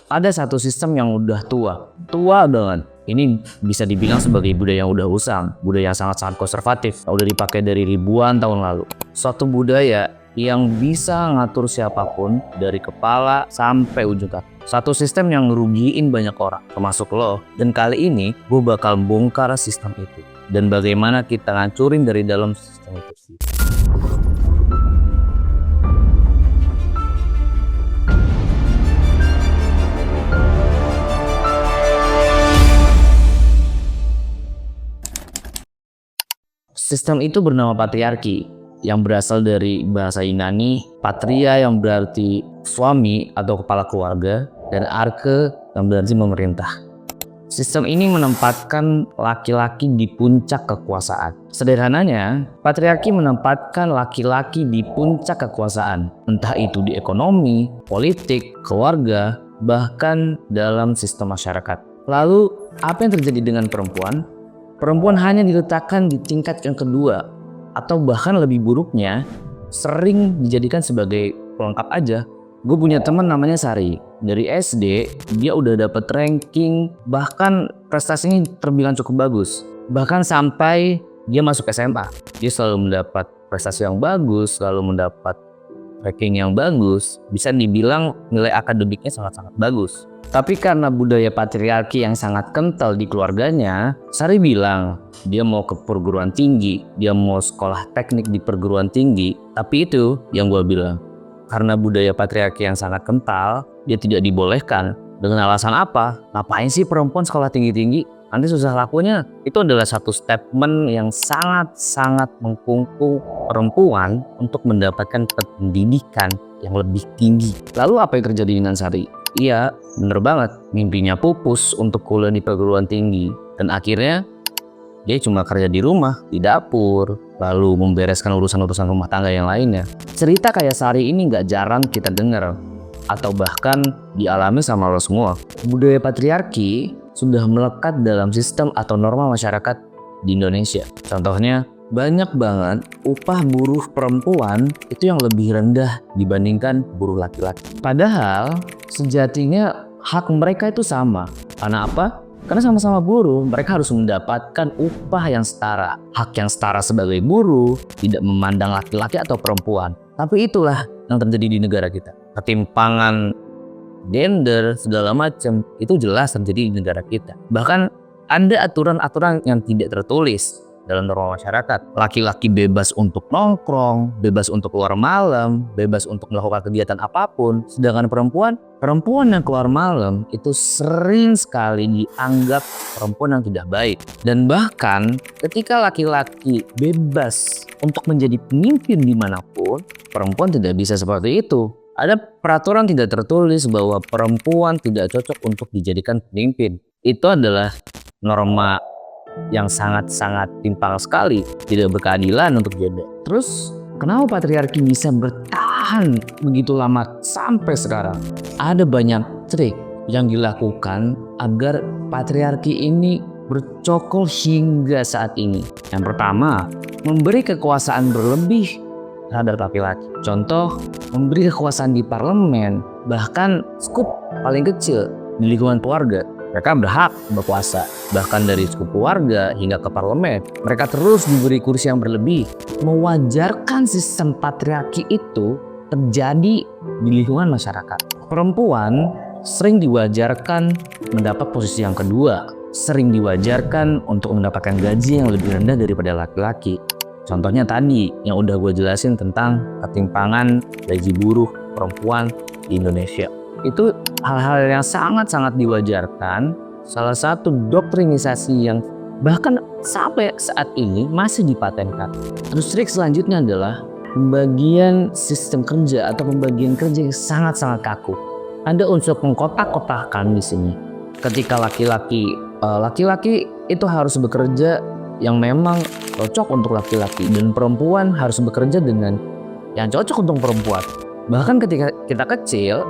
ada satu sistem yang udah tua banget. Ini bisa dibilang sebagai budaya yang udah usang, budaya yang sangat-sangat konservatif, udah dipakai dari ribuan tahun lalu. Suatu budaya yang bisa ngatur siapapun dari kepala sampai ujung kaki. Satu sistem yang ngerugiin banyak orang, termasuk lo. Dan kali ini gue bakal bongkar sistem itu dan bagaimana kita ngancurin dari dalam sistem itu sih. Sistem itu bernama patriarki, yang berasal dari bahasa Yunani, patria yang berarti suami atau kepala keluarga, dan arke yang berarti memerintah. Sistem ini menempatkan laki-laki di puncak kekuasaan. Sederhananya, patriarki menempatkan laki-laki di puncak kekuasaan, entah itu di ekonomi, politik, keluarga, bahkan dalam sistem masyarakat. Lalu, apa yang terjadi dengan perempuan? Perempuan hanya diletakkan di tingkat yang kedua, atau bahkan lebih buruknya, sering dijadikan sebagai pelengkap aja. Gue punya teman namanya Sari. Dari SD, dia udah dapet ranking, bahkan prestasinya terbilang cukup bagus. Bahkan sampai dia masuk SMA. Dia selalu mendapat prestasi yang bagus, selalu mendapat ranking yang bagus. Bisa dibilang nilai akademiknya sangat-sangat bagus. Tapi karena budaya patriarki yang sangat kental di keluarganya, Sari bilang dia mau ke perguruan tinggi, dia mau sekolah teknik di perguruan tinggi. Tapi itu yang gue bilang, karena budaya patriarki yang sangat kental, dia tidak dibolehkan. Dengan alasan apa? Ngapain sih perempuan sekolah tinggi-tinggi? Nanti susah lakunya. Itu adalah satu statement yang sangat-sangat mengkungkung perempuan untuk mendapatkan pendidikan yang lebih tinggi. Lalu apa yang terjadi dengan Sari? Iya, bener banget. Mimpinya pupus untuk kuliah di perguruan tinggi. Dan akhirnya, dia cuma kerja di rumah, di dapur, lalu membereskan urusan-urusan rumah tangga yang lainnya. Cerita kayak Sari ini gak jarang kita dengar, atau bahkan dialami sama lo semua. Budaya patriarki sudah melekat dalam sistem atau norma masyarakat di Indonesia. Contohnya, banyak banget upah buruh perempuan itu yang lebih rendah dibandingkan buruh laki-laki. Padahal sejatinya hak mereka itu sama. Karena apa? Karena sama-sama buruh, mereka harus mendapatkan upah yang setara. Hak yang setara sebagai buruh, tidak memandang laki-laki atau perempuan. Tapi itulah yang terjadi di negara kita. Ketimpangan gender, segala macam, itu jelas terjadi di negara kita. Bahkan ada aturan-aturan yang tidak tertulis dalam norma masyarakat. Laki-laki bebas untuk nongkrong, bebas untuk keluar malam, bebas untuk melakukan kegiatan apapun. Sedangkan perempuan yang keluar malam itu sering sekali dianggap perempuan yang tidak baik. Dan bahkan ketika laki-laki bebas untuk menjadi pemimpin dimanapun, perempuan tidak bisa seperti itu. Ada peraturan tidak tertulis bahwa perempuan tidak cocok untuk dijadikan pemimpin. Itu adalah norma yang sangat-sangat timpang sekali, tidak berkeadilan untuk gender. Terus kenapa patriarki bisa bertahan begitu lama sampai sekarang? Ada banyak trik yang dilakukan agar patriarki ini bercokol hingga saat ini. Yang pertama, memberi kekuasaan berlebih terhadap laki-laki. Contoh, memberi kekuasaan di parlemen, bahkan skup paling kecil di lingkungan keluarga. Mereka berhak berkuasa, bahkan dari skup keluarga hingga ke parlemen. Mereka terus diberi kursi yang berlebih. Mewajarkan sistem patriarki itu terjadi di lingkungan masyarakat. Perempuan sering diwajarkan mendapat posisi yang kedua, sering diwajarkan untuk mendapatkan gaji yang lebih rendah daripada laki-laki. Contohnya tadi yang udah gue jelasin tentang ketimpangan gaji buruh perempuan di Indonesia. Itu hal-hal yang sangat-sangat diwajarkan. Salah satu doktrinisasi yang bahkan sampai saat ini masih dipatenkan. Terus trik selanjutnya adalah pembagian sistem kerja atau pembagian kerja yang sangat-sangat kaku. Ada unsur pengkotak-kotakan di sini. Ketika laki-laki itu harus bekerja yang memang cocok untuk laki-laki, dan perempuan harus bekerja dengan yang cocok untuk perempuan. Bahkan ketika kita kecil,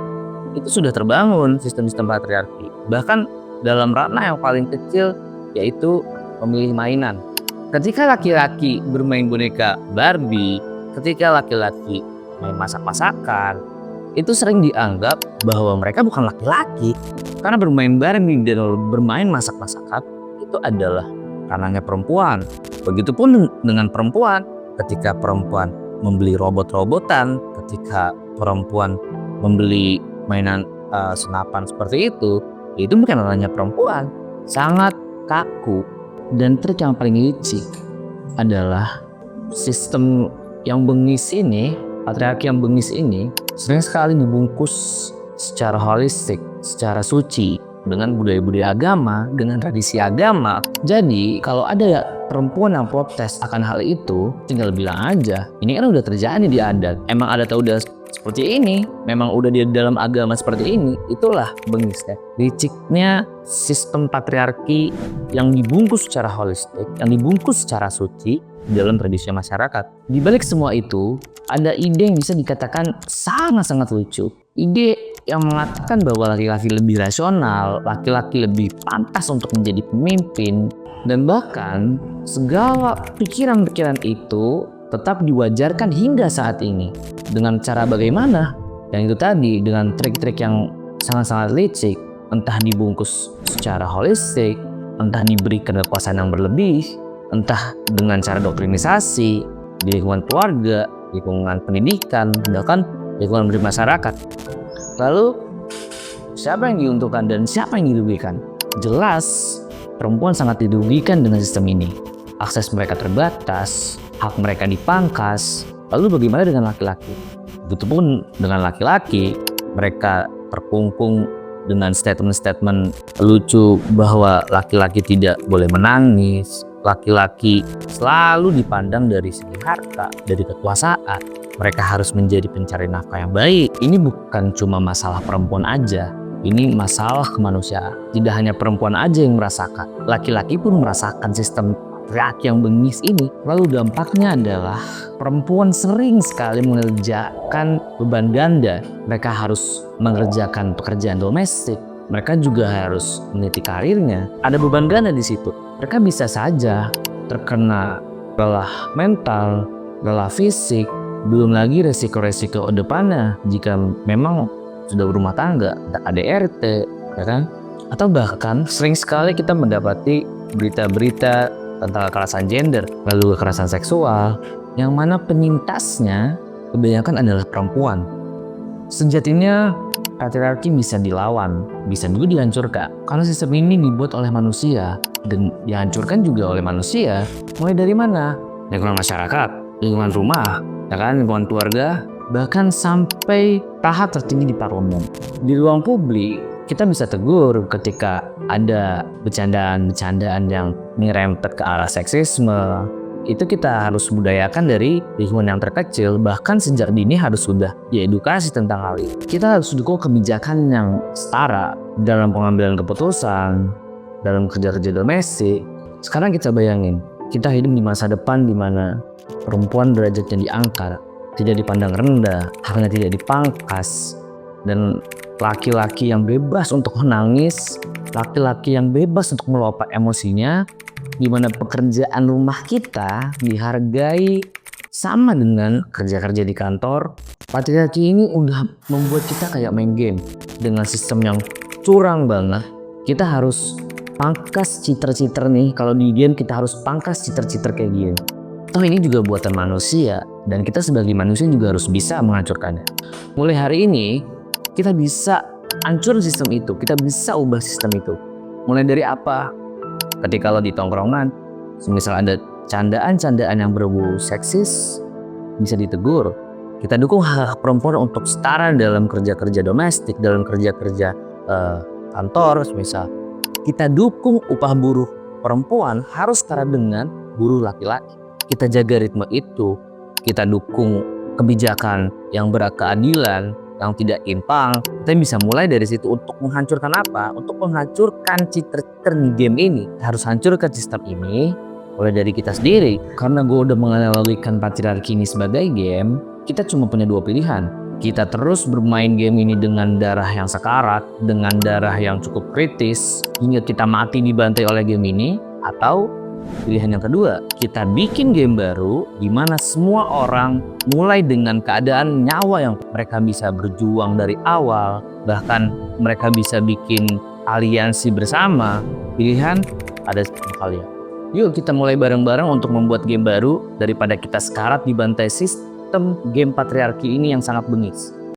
itu sudah terbangun sistem-sistem patriarki. Bahkan dalam ranah yang paling kecil, yaitu memilih mainan. Ketika laki-laki bermain boneka Barbie, ketika laki-laki main masak-masakan, itu sering dianggap bahwa mereka bukan laki-laki karena bermain bareng dan bermain masak-masakan itu adalah ranahnya perempuan. Begitupun dengan perempuan, ketika perempuan membeli robot-robotan, ketika perempuan membeli mainan senapan seperti itu bukan ranahnya perempuan. Sangat kaku. Dan trik yang paling licik adalah sistem yang bengis ini, patriarki yang bengis ini sering sekali dibungkus secara holistik, secara suci dengan budaya-budaya agama, dengan tradisi agama. Jadi kalau ada perempuan yang protes akan hal itu, tinggal bilang aja, ini kan udah terjadi di adat. Emang adatnya udah seperti ini, memang udah di dalam agama seperti ini. Itulah bengisnya, liciknya sistem patriarki yang dibungkus secara holistik, yang dibungkus secara suci dalam tradisi masyarakat. Di balik semua itu, ada ide yang bisa dikatakan sangat-sangat lucu. Ide yang mengatakan bahwa laki-laki lebih rasional, laki-laki lebih pantas untuk menjadi pemimpin, dan bahkan segala pikiran-pikiran itu tetap diwajarkan hingga saat ini. Dengan cara bagaimana? Yang itu tadi, dengan trik-trik yang sangat-sangat licik, entah dibungkus secara holistik, entah diberikan kekuasaan yang berlebih, entah dengan cara doktrinisasi di lingkungan keluarga, lingkungan pendidikan, bahkan lingkungan bermasyarakat. Lalu siapa yang diuntungkan dan siapa yang dirugikan? Jelas perempuan sangat dirugikan dengan sistem ini. Akses mereka terbatas, hak mereka dipangkas. Lalu bagaimana dengan laki-laki? Begitupun dengan laki-laki, mereka terkungkung dengan statement-statement lucu bahwa laki-laki tidak boleh menangis, laki-laki selalu dipandang dari segi harta, dari kekuasaan. Mereka harus menjadi pencari nafkah yang baik. Ini bukan cuma masalah perempuan aja, ini masalah kemanusiaan. Tidak hanya perempuan aja yang merasakan, laki-laki pun merasakan sistem patriarki yang bengis ini. Lalu dampaknya adalah perempuan sering sekali mengerjakan beban ganda. Mereka harus mengerjakan pekerjaan domestik, mereka juga harus meniti karirnya. Ada beban ganda di situ. Mereka bisa saja terkena lelah mental, lelah fisik, belum lagi resiko-resiko depannya jika memang sudah berumah tangga, ADRT, ya kan? Atau bahkan sering sekali kita mendapati berita-berita tentang kekerasan gender, lalu kekerasan seksual, yang mana penyintasnya kebanyakan adalah perempuan. Sejatinya patriarki bisa dilawan, bisa juga dihancurkan, karena sistem ini dibuat oleh manusia dan dihancurkan juga oleh manusia. Mulai dari mana? Lingkungan masyarakat, lingkungan rumah, ya kan, lingkungan keluarga, bahkan sampai tahap tertinggi di parlemen. Di ruang publik, kita bisa tegur ketika ada bercandaan-bercandaan yang nyerempet ke arah seksisme. Itu kita harus budayakan dari lingkungan yang terkecil, bahkan sejak dini harus sudah diedukasi tentang hal ini. Kita harus dukung kebijakan yang setara dalam pengambilan keputusan, dalam kerja-kerja domestik. Sekarang kita bayangin, kita hidup di masa depan di mana perempuan derajatnya diangkat, tidak dipandang rendah, haknya tidak dipangkas, dan laki-laki yang bebas untuk menangis, laki-laki yang bebas untuk meluapkan emosinya, di mana pekerjaan rumah kita dihargai sama dengan kerja-kerja di kantor. Patriarki ini udah membuat kita kayak main game dengan sistem yang curang banget. Kita harus pangkas citer-citer nih, kalau di game kita harus pangkas citer-citer kayak gini. Toh ini juga buatan manusia, dan kita sebagai manusia juga harus bisa menghancurkannya. Mulai hari ini, kita bisa hancur sistem itu, kita bisa ubah sistem itu. Mulai dari apa? Ketika lo di tongkrongan, misal ada candaan-candaan yang berbau seksis, bisa ditegur. Kita dukung hak perempuan untuk setara dalam kerja-kerja domestik, dalam kerja-kerja kantor, misal. Kita dukung upah buruh perempuan harus setara dengan buruh laki-laki. Kita jaga ritme itu, kita dukung kebijakan yang berkeadilan, yang tidak timpang. Kita bisa mulai dari situ untuk menghancurkan apa? Untuk menghancurkan citer-citer di game ini. Kita harus hancurkan sistem ini mulai dari kita sendiri. Karena gue udah menganalogikan patriarki ini sebagai game, kita cuma punya dua pilihan. Kita terus bermain game ini dengan darah yang sekarat, dengan darah yang cukup kritis, hingga kita mati dibantai oleh game ini, atau Pilihan yang kedua, kita bikin game baru di mana semua orang mulai dengan keadaan nyawa yang mereka bisa berjuang dari awal, bahkan mereka bisa bikin aliansi bersama. Pilihan ada sama kalian. Yuk kita mulai bareng-bareng untuk membuat game baru daripada kita sekarat di bantai sistem game patriarki ini yang sangat bengis.